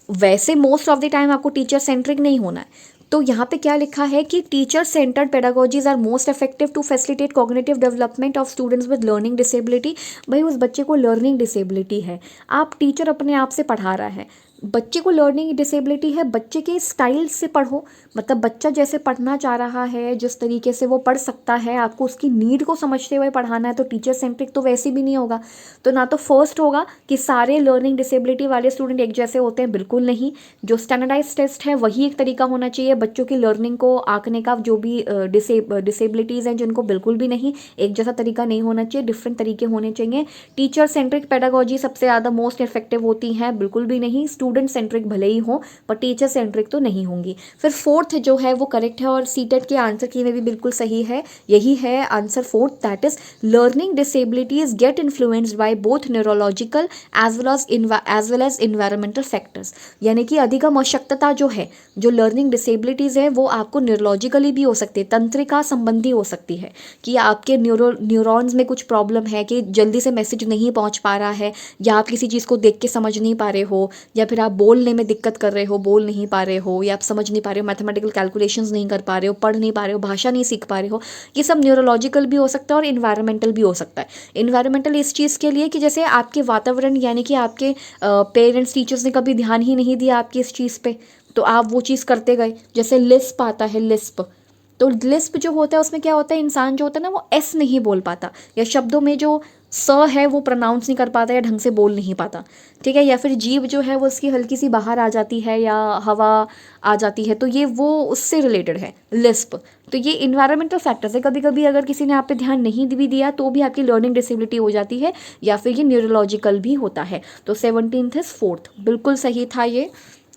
वैसे मोस्ट ऑफ द टाइम आपको टीचर सेंट्रिक नहीं होना है। तो यहाँ पे क्या लिखा है कि teacher centred pedagogies are most effective to facilitate cognitive development of students with learning disability. भाई उस बच्चे को लर्निंग डिसेबिलिटी है, आप टीचर अपने आप से पढ़ा रहा है, बच्चे को लर्निंग डिसेबिलिटी है, बच्चे के स्टाइल से पढ़ो। मतलब बच्चा जैसे पढ़ना चाह रहा है, जिस तरीके से वो पढ़ सकता है, आपको उसकी नीड को समझते हुए पढ़ाना है, तो टीचर सेंट्रिक तो वैसे भी नहीं होगा। तो ना तो फर्स्ट होगा कि सारे लर्निंग डिसेबिलिटी वाले स्टूडेंट एक जैसे होते हैं, बिल्कुल नहीं। जो स्टैंडर्डाइज टेस्ट है वही एक तरीका होना चाहिए बच्चों की लर्निंग को आंकने का, जो भी डिसेबिलिटीज़ हैं जिनको, बिल्कुल भी नहीं, एक जैसा तरीका नहीं होना चाहिए, डिफरेंट तरीके होने चाहिए। टीचर सेंट्रिक पेडागॉजी सबसे ज़्यादा मोस्ट इफेक्टिव होती हैं, बिल्कुल भी नहीं। स्टूडेंट सेंट्रिक भले ही हो पर टीचर सेंट्रिक तो नहीं होंगी। फिर फोर्थ जो है वो करेक्ट है और सीटेट के आंसर की में भी बिल्कुल सही है, यही है answer fourth, that is learning disabilities get influenced by both neurological as well as environmental factors. यानी कि अधिगम अशक्तता जो है, जो लर्निंग डिसेबिलिटीज़ है, वो आपको न्यूरोलॉजिकली भी हो सकती है, तंत्रिका संबंधी हो सकती है, कि आपके न्यूरॉन्स में कुछ प्रॉब्लम है, कि जल्दी से मैसेज नहीं पहुंच पा रहा है, या आप किसी चीज़ को देख के समझ नहीं पा रहे हो, या फिर आप बोलने में दिक्कत कर रहे हो, बोल नहीं पा रहे हो, या आप समझ नहीं पा रहे हो, मैथमेटिकल कैलकुलेशंस नहीं कर पा रहे हो, पढ़ नहीं पा रहे हो, भाषा नहीं सीख पा रहे हो। ये सब न्यूरोलॉजिकल भी हो सकता है और इन्वायरमेंटल भी हो सकता है। इन्वायरमेंटल इस चीज़ के लिए कि जैसे आपके वातावरण, यानी कि आपके पेरेंट्स टीचर्स ने कभी ध्यान ही नहीं दिया आपकी इस चीज़ पे, तो आप वो चीज़ करते गए। जैसे लिस्प आता है, लिस्प, तो लिस्प जो होता है उसमें क्या होता है, इंसान जो होता है ना वो एस नहीं बोल पाता, या शब्दों में जो स है वो प्रोनाउंस नहीं कर पाता या ढंग से बोल नहीं पाता, ठीक है। या फिर जीभ जो है वो उसकी हल्की सी बाहर आ जाती है या हवा आ जाती है, तो ये वो उससे रिलेटेड है लिस्प। तो ये इन्वायरमेंटल फैक्टर्स है, कभी कभी अगर किसी ने आप पे ध्यान नहीं भी दिया तो भी आपकी लर्निंग डिसेबिलिटी हो जाती है, या फिर ये न्यूरोलॉजिकल भी होता है। तो 17th इज फोर्थ, बिल्कुल सही था ये,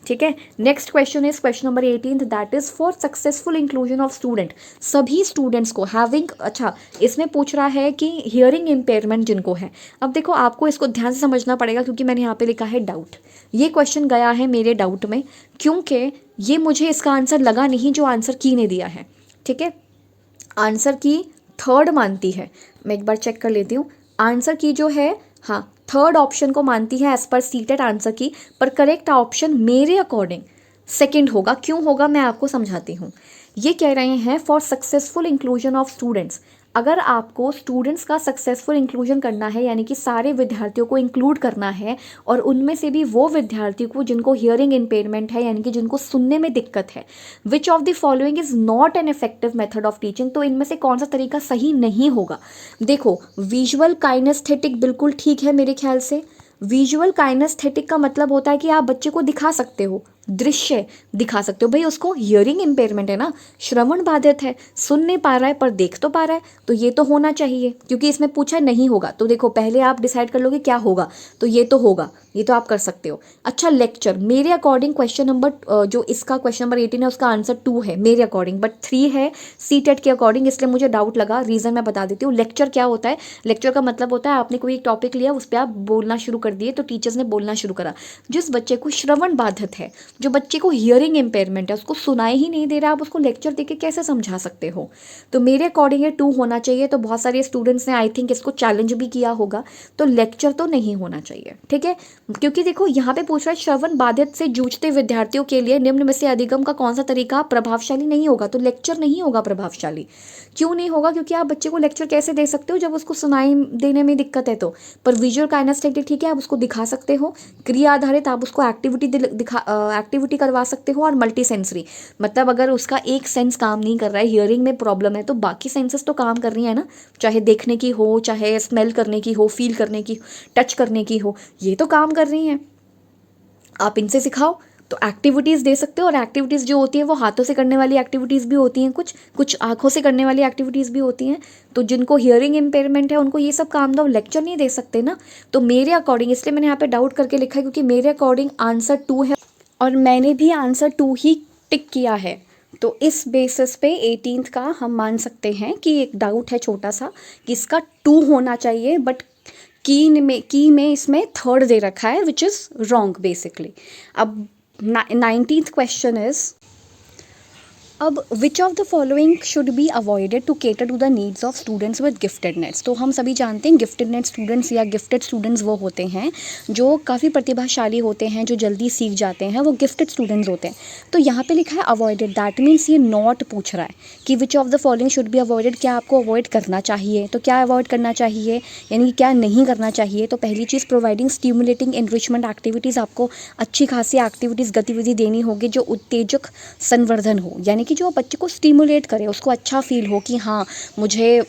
ठीक है। Next question is question number 18, that is for successful inclusion of student, सभी स्टूडेंट्स को हैविंग, अच्छा इसमें पूछ रहा है कि हियरिंग इम्पेयरमेंट जिनको है। अब देखो आपको इसको ध्यान से समझना पड़ेगा, क्योंकि मैंने यहाँ पे लिखा है डाउट, ये क्वेश्चन गया है मेरे डाउट में, क्योंकि ये मुझे इसका आंसर लगा नहीं जो आंसर की ने दिया है, ठीक है। आंसर की थर्ड मानती है, मैं एक बार चेक कर लेती हूँ, आंसर की जो है, हाँ थर्ड ऑप्शन को मानती है एज पर सीटेड आंसर की, पर करेक्ट ऑप्शन मेरे अकॉर्डिंग सेकंड होगा। क्यों होगा मैं आपको समझाती हूँ। ये कह रहे हैं for successful inclusion of students, अगर आपको स्टूडेंट्स का सक्सेसफुल इंक्लूजन करना है, यानी कि सारे विद्यार्थियों को इंक्लूड करना है, और उनमें से भी वो विद्यार्थियों को जिनको हियरिंग इम्पेयरमेंट है, यानी कि जिनको सुनने में दिक्कत है, विच of the following is not an effective method of teaching, तो इनमें से कौन सा तरीका सही नहीं होगा। देखो विजुअल काइनेस्थेटिक बिल्कुल ठीक है मेरे ख्याल से। विजुअल काइनेस्थेटिक का मतलब होता है कि आप बच्चे को दिखा सकते हो, दृश्य दिखा सकते हो। भाई उसको हियरिंग इम्पेयरमेंट है ना, श्रवण बाधित है, सुन नहीं पा रहा है पर देख तो पा रहा है, तो ये तो होना चाहिए, क्योंकि इसमें पूछा नहीं होगा। तो देखो पहले आप डिसाइड कर लोगे क्या होगा, तो ये तो होगा, ये तो आप कर सकते हो। अच्छा लेक्चर, मेरे अकॉर्डिंग क्वेश्चन नंबर जो इसका क्वेश्चन नंबर 18 है उसका आंसर 2 है मेरे अकॉर्डिंग, बट 3 है सीटेट के अकॉर्डिंग, इसलिए मुझे डाउट लगा। रीज़न मैं बता देती हूँ। लेक्चर क्या होता है, लेक्चर का मतलब होता है आपने कोई एक टॉपिक लिया, उस पर आप बोलना शुरू कर दिए, तो टीचर्स ने बोलना शुरू करा। जिस बच्चे को श्रवण बाधित है, जो बच्चे को हियरिंग इम्पेयरमेंट है, उसको सुनाई ही नहीं दे रहा, आप उसको लेक्चर देके कैसे समझा सकते हो। तो मेरे अकॉर्डिंग ये 2 होना चाहिए। तो बहुत सारे स्टूडेंट्स ने आई थिंक इसको चैलेंज भी किया होगा, तो लेक्चर तो नहीं होना चाहिए, ठीक है। क्योंकि देखो यहाँ पे पूछ रहा है श्रवण बाधित से जूझते विद्यार्थियों के लिए निम्न में से अधिगम का कौन सा तरीका प्रभावशाली नहीं होगा, तो लेक्चर नहीं होगा प्रभावशाली। क्यों नहीं होगा, क्योंकि आप बच्चे को लेक्चर कैसे दे सकते हो जब उसको सुनाई देने में दिक्कत है तो। पर विजुअल काइनेस्थेटिक ठीक है, आप उसको दिखा सकते हो, क्रिया आधारित आप उसको एक्टिविटी करवा सकते हो, और मल्टी सेंसरी मतलब अगर उसका एक सेंस काम नहीं कर रहा है, हियरिंग में प्रॉब्लम है, तो बाकी सेंसेस तो काम कर रही है ना, चाहे देखने की हो, चाहे स्मेल करने की हो, फील करने की, टच करने की हो, ये तो काम कर रही हैं। आप इनसे सिखाओ, तो एक्टिविटीज़ दे सकते हो, और एक्टिविटीज़ जो होती हैं वो हाथों से करने वाली एक्टिविटीज़ भी होती हैं, कुछ कुछ आँखों से करने वाली एक्टिविटीज़ भी होती हैं। तो जिनको हियरिंग इम्पेयरमेंट है उनको ये सब काम दो, लेक्चर नहीं दे सकते ना। तो मेरे अकॉर्डिंग, इसलिए मैंने यहाँ पे डाउट करके लिखा है क्योंकि मेरे अकॉर्डिंग आंसर 2 है और मैंने भी आंसर 2 ही टिक किया है। तो इस बेसिस पे 18th का हम मान सकते हैं कि एक डाउट है छोटा सा कि इसका 2 होना चाहिए, बट की में इसमें 3rd दे रखा है, विच इज़ रॉन्ग बेसिकली। अब 19th क्वेश्चन इज, अब which of the following should be avoided to cater to the needs of students with giftedness. तो हम सभी जानते हैं गिफ्टेडनेस स्टूडेंट्स या गिफ्टेड स्टूडेंट्स वो होते हैं जो काफ़ी प्रतिभाशाली होते हैं, जो जल्दी सीख जाते हैं, वो गिफ्टेड स्टूडेंट्स होते हैं। तो यहाँ पे लिखा है अवॉइडेड, दैट मीन्स ये नॉट पूछ रहा है कि विच of the following should be avoided, क्या आपको अवॉइड करना चाहिए। तो क्या अवॉइड करना चाहिए यानी कि क्या नहीं करना चाहिए। तो पहली चीज़, प्रोवाइडिंग स्टिमुलेटिंग एनरिचमेंट एक्टिविटीज़, आपको अच्छी खासी एक्टिविटीज़ गतिविधि देनी होगी जो उत्तेजक संवर्धन हो, यानी कि जो बच्चे को स्टिमुलेट करे, उसको अच्छा फील हो कि हाँ मुझे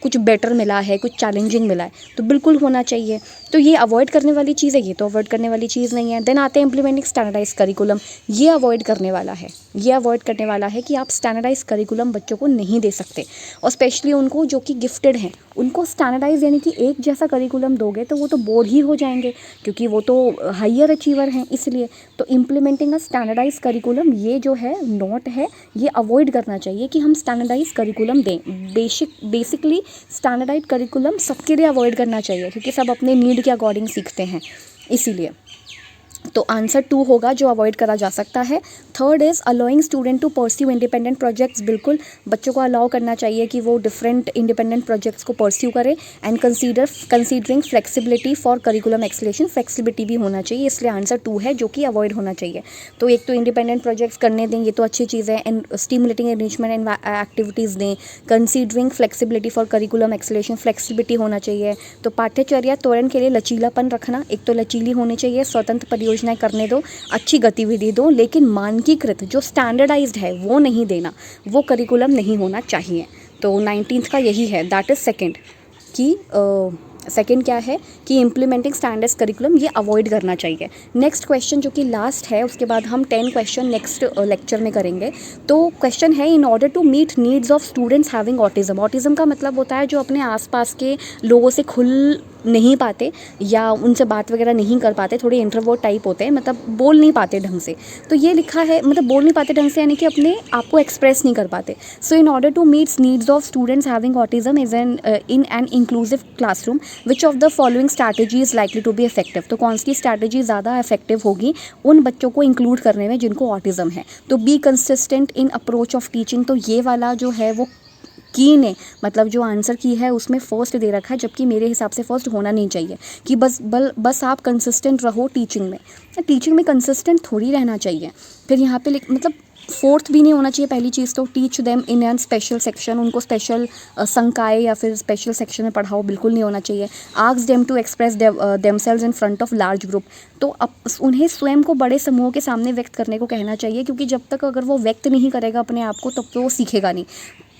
कुछ बेटर मिला है, कुछ चैलेंजिंग मिला है, तो बिल्कुल होना चाहिए। तो ये अवॉइड करने वाली चीज़ है, ये तो अवॉइड करने वाली चीज़ नहीं है। देन आते हैं इम्प्लीमेंटिंग स्टैंडर्डाइज करिकुलम, ये अवॉइड करने वाला है, ये अवॉइड करने वाला है कि आप स्टैंडर्डाइज करिकुलम बच्चों को नहीं दे सकते, और स्पेशली उनको जो कि गिफ्टेड हैं उनको स्टैंडर्डाइज यानी कि एक जैसा करिकुलम दोगे तो वो तो बोर ही हो जाएंगे क्योंकि वो तो हायर अचीवर हैं, इसलिए। तो इम्प्लीमेंटिंग अ स्टैंडर्डाइज करिकुलम ये जो है नॉट है, ये अवॉइड करना चाहिए कि हम स्टैंडर्डाइज करिकुलम दें। बेसिकली स्टैंडर्डाइज करिकुलम सबके लिए अवॉइड करना चाहिए क्योंकि सब अपने नीड के अकॉर्डिंग सीखते हैं, इसीलिए। तो आंसर 2 होगा जो अवॉइड करा जा सकता है। 3rd is allowing student to pursue independent projects, बिल्कुल बच्चों को अलाउ करना चाहिए कि वो डिफरेंट इंडिपेंडेंट प्रोजेक्ट्स को परस्यू करें। And considering flexibility for curriculum acceleration, flexibility भी होना चाहिए, इसलिए आंसर 2 है जो कि अवॉइड होना चाहिए। तो एक तो इंडिपेंडेंट प्रोजेक्ट्स करने दें, ये तो अच्छी चीज़ है, and stimulating enrichment and activities दें। Considering flexibility for curriculum acceleration, flexibility होना चाहिए। तो पाठ्यचर्या त्वरण के लिए लचीलापन रखना, एक तो लचीली होनी चाहिए, स्वतंत्र परियोजनाएं करने दो, अच्छी गतिविधि दो, लेकिन मानकीकृत जो स्टैंडर्डाइज्ड है वो नहीं देना, वो करिकुलम नहीं होना चाहिए। तो 19th का यही है, दैट इज़ सेकंड, कि सेकंड क्या है कि इम्प्लीमेंटिंग स्टैंडर्ड्स करिकुलम, ये अवॉइड करना चाहिए। नेक्स्ट क्वेश्चन जो कि लास्ट है, उसके बाद हम 10 क्वेश्चन नेक्स्ट लेक्चर में करेंगे। तो क्वेश्चन है, in order to meet needs of students having autism. Autism का मतलब होता है जो अपने आसपास के लोगों से खुल नहीं पाते या उनसे बात वगैरह नहीं कर पाते, थोड़े इंट्रोवर्ट टाइप होते हैं, मतलब बोल नहीं पाते ढंग से। तो ये लिखा है, मतलब बोल नहीं पाते ढंग से यानी कि अपने आप को एक्सप्रेस नहीं कर पाते। So in order to meets needs of students having autism is in an inclusive classroom, which of the following strategy is likely to be effective. तो कौन सी स्ट्रैटेजी ज़्यादा इफेक्टिव होगी उन बच्चों को इंक्लूड करने में जिनको ऑटिज्म है। तो be consistent in approach of teaching, तो ये वाला जो है वो की ने, मतलब जो आंसर की है उसमें फर्स्ट दे रखा है, जबकि मेरे हिसाब से फर्स्ट होना नहीं चाहिए कि बस आप कंसिस्टेंट रहो टीचिंग में। टीचिंग में कंसिस्टेंट थोड़ी रहना चाहिए। फिर यहाँ पे मतलब 4th भी नहीं होना चाहिए। पहली चीज़ तो teach them in an special section, उनको स्पेशल संकाय या फिर स्पेशल सेक्शन में पढ़ाओ, बिल्कुल नहीं होना चाहिए। Ask them to express themselves in front of large group, तो अब उन्हें स्वयं को बड़े समूह के सामने व्यक्त करने को कहना चाहिए, क्योंकि जब तक अगर वो व्यक्त नहीं करेगा अपने आप को तब तो वो सीखेगा नहीं।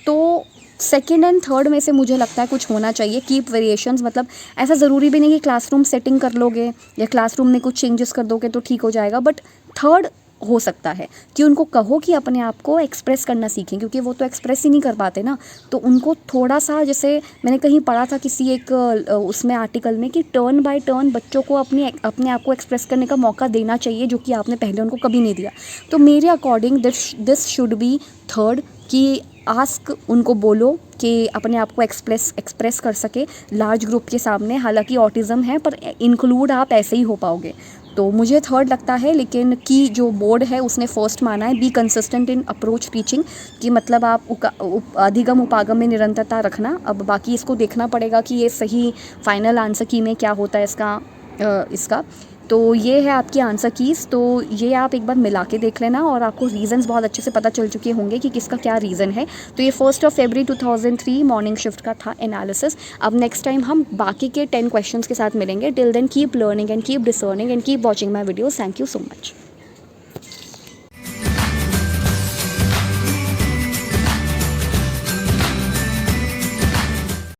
तो 2nd एंड 3rd में से मुझे लगता है कुछ होना चाहिए। कीप वेरिएशंस, मतलब ऐसा ज़रूरी भी नहीं कि क्लासरूम सेटिंग कर लोगे या क्लासरूम में कुछ चेंजेस कर दोगे तो ठीक हो जाएगा, बट 3rd हो सकता है कि उनको कहो कि अपने आप को एक्सप्रेस करना सीखें, क्योंकि वो तो एक्सप्रेस ही नहीं कर पाते ना। तो उनको थोड़ा सा, जैसे मैंने कहीं पढ़ा था किसी एक उसमें आर्टिकल में, कि टर्न बाय टर्न बच्चों को अपने आप को एक्सप्रेस करने का मौका देना चाहिए, जो कि आपने पहले उनको कभी नहीं दिया। तो मेरे according this should be 3rd, कि आस्क, उनको बोलो कि अपने आप को एक्सप्रेस कर सके लार्ज ग्रुप के सामने। हालांकि ऑटिज़म है पर इंक्लूड आप ऐसे ही हो पाओगे। तो मुझे 3rd लगता है, लेकिन की जो बोर्ड है उसने फर्स्ट माना है। Be consistent in approach teaching, कि मतलब आप अधिगम उपागम में निरंतरता रखना। अब बाकी इसको देखना पड़ेगा कि ये सही फाइनल आंसर की में क्या होता है इसका। तो ये है आपकी आंसर कीज़। तो ये आप एक बार मिला के देख लेना और आपको रीज़न्स बहुत अच्छे से पता चल चुके होंगे कि किसका क्या रीज़न है। तो ये 1 फरवरी 2003 मॉर्निंग शिफ्ट का था एनालिसिस। अब नेक्स्ट टाइम हम बाकी के 10 क्वेश्चंस के साथ मिलेंगे। Till then keep learning and keep discerning and keep watching my videos. Thank you so much.